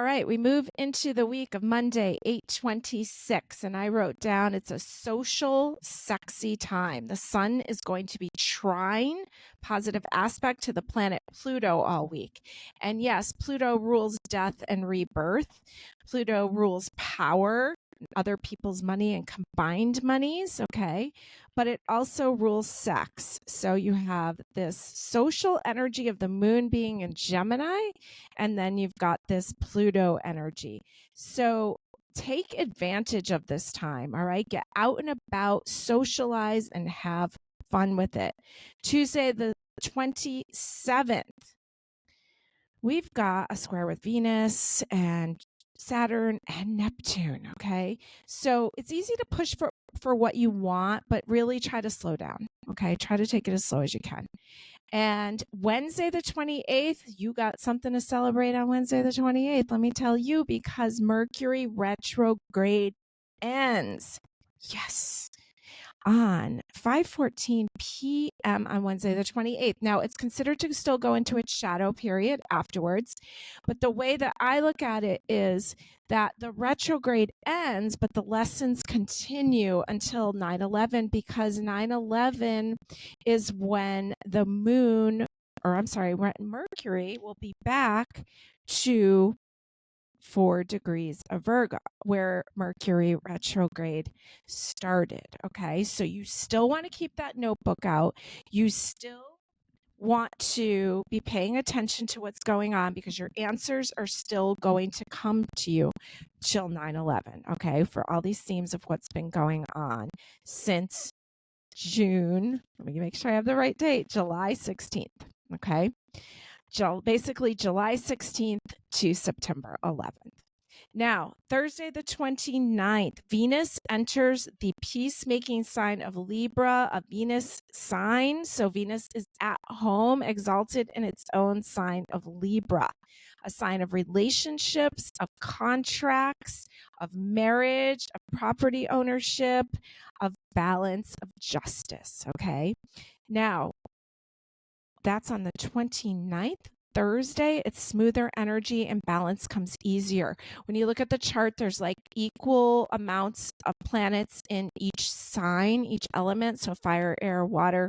All right, we move into the week of Monday, 8/26, and I wrote down it's a social, sexy time. The sun is going to be trine, positive aspect to the planet Pluto all week. And yes, Pluto rules death and rebirth. Pluto rules power, other people's money and combined monies, okay? But it also rules sex. So you have this social energy of the moon being in Gemini, and then you've got this Pluto energy. So take advantage of this time, all right? Get out and about, socialize, and have fun with it. Tuesday, the 27th, we've got a square with Venus and Saturn and Neptune, okay? So it's easy to push for what you want, but really try to slow down, okay? Try to take it as slow as you can. And Wednesday, the 28th, you got something to celebrate on Wednesday, the 28th. Let me tell you, because Mercury retrograde ends. Yes. On 5:14 p.m. on Wednesday, the 28th. Now, it's considered to still go into its shadow period afterwards. But the way that I look at it is that the retrograde ends, but the lessons continue until 9/11, because 9/11 is when the moon, or I'm sorry, when Mercury will be back to 4 degrees of Virgo, where Mercury retrograde started. Okay, so you still want to keep that notebook out. You still want to be paying attention to what's going on, because your answers are still going to come to you till 9/11. Okay, for all these themes of what's been going on since June. Let me make sure I have the right date. July 16th. Okay. Basically July 16th to September 11th. Now, Thursday the 29th, Venus enters the peacemaking sign of Libra, a Venus sign. So Venus is at home, exalted in its own sign of Libra, a sign of relationships, of contracts, of marriage, of property ownership, of balance, of justice. Okay. Now, that's on the 29th. Thursday, it's smoother energy and balance comes easier. When you look at the chart, there's like equal amounts of planets in each sign, each element. So fire, air, water,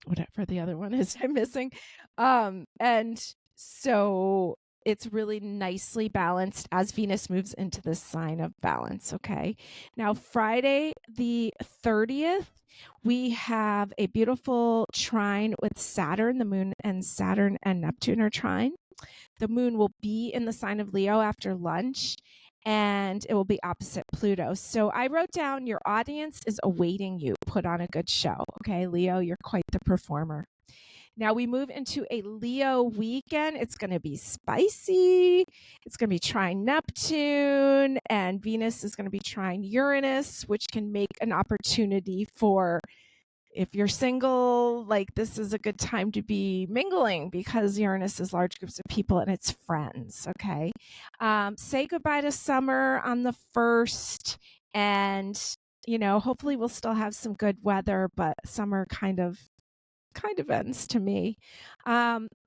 whatever the other one is I'm missing. And so it's really nicely balanced as Venus moves into the sign of balance. Okay. Now, Friday, the 30th, we have a beautiful trine with Saturn. The moon and Saturn and Neptune are trine. The moon will be in the sign of Leo after lunch, and it will be opposite Pluto. So I wrote down, your audience is awaiting you. Put on a good show. Okay, Leo, you're quite the performer. Now we move into a Leo weekend. It's going to be spicy. It's going to be trine Neptune, and Venus is going to be trine Uranus, which can make an opportunity for, if you're single, like this is a good time to be mingling, because Uranus is large groups of people and it's friends. Okay. Say goodbye to summer on the 1st, and, hopefully we'll still have some good weather, but summer kind of ends to me.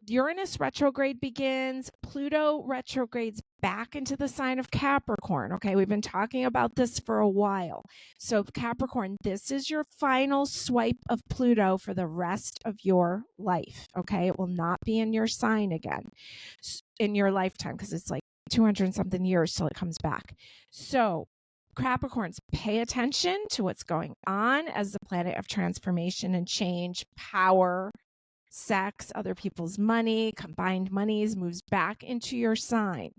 Uranus retrograde begins. Pluto retrogrades back into the sign of Capricorn. Okay, we've been talking about this for a while. So Capricorn, this is your final swipe of Pluto for the rest of your life. Okay, it will not be in your sign again in your lifetime, because it's like 200 and something years till it comes back. So Capricorns, pay attention to what's going on as the planet of transformation and change, power, sex, other people's money, combined monies moves back into your sign.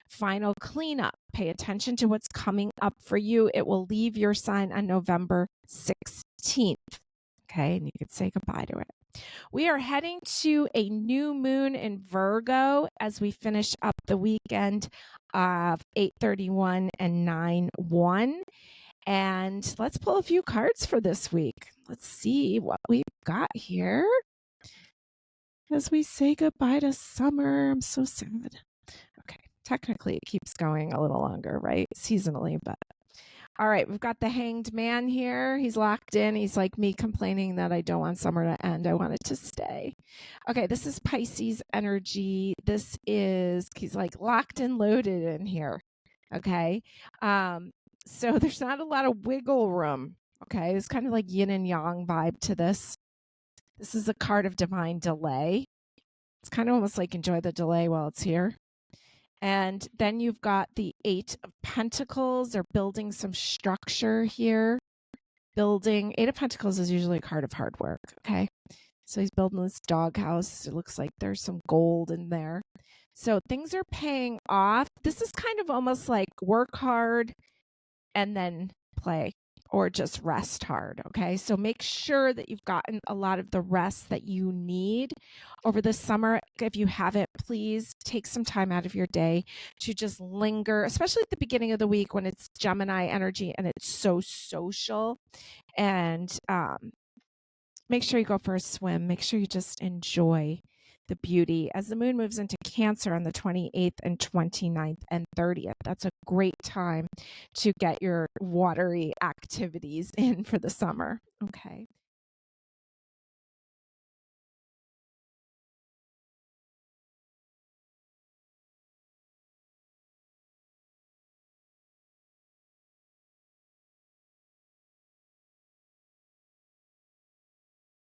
Final cleanup. Pay attention to what's coming up for you. It will leave your sign on November 16th. Okay, and you could say goodbye to it. We are heading to a new moon in Virgo as we finish up the weekend of 8/31 and 9/1. And let's pull a few cards for this week. Let's see what we've got here as we say goodbye to summer. I'm so sad. Okay, technically it keeps going a little longer, right? Seasonally, but All right, we've got the Hanged Man here. He's locked in. He's like me complaining that I don't want summer to end. I want it to stay. Okay, this is Pisces energy. He's like locked and loaded in here. Okay. So there's not a lot of wiggle room. Okay, it's kind of like yin and yang vibe to this. This is a card of divine delay. It's kind of almost like enjoy the delay while it's here. And then you've got the Eight of Pentacles. They're building some structure here. Eight of Pentacles is usually a card of hard work. Okay. So he's building this doghouse. It looks like there's some gold in there. So things are paying off. This is kind of almost like work hard and then play, or just rest hard. Okay. So make sure that you've gotten a lot of the rest that you need over the summer. If you haven't, please take some time out of your day to just linger, especially at the beginning of the week when it's Gemini energy and it's so social. And make sure you go for a swim. Make sure you just enjoy the beauty as the moon moves into Cancer on the 28th and 29th and 30th. That's a great time to get your watery activities in for the summer. Okay.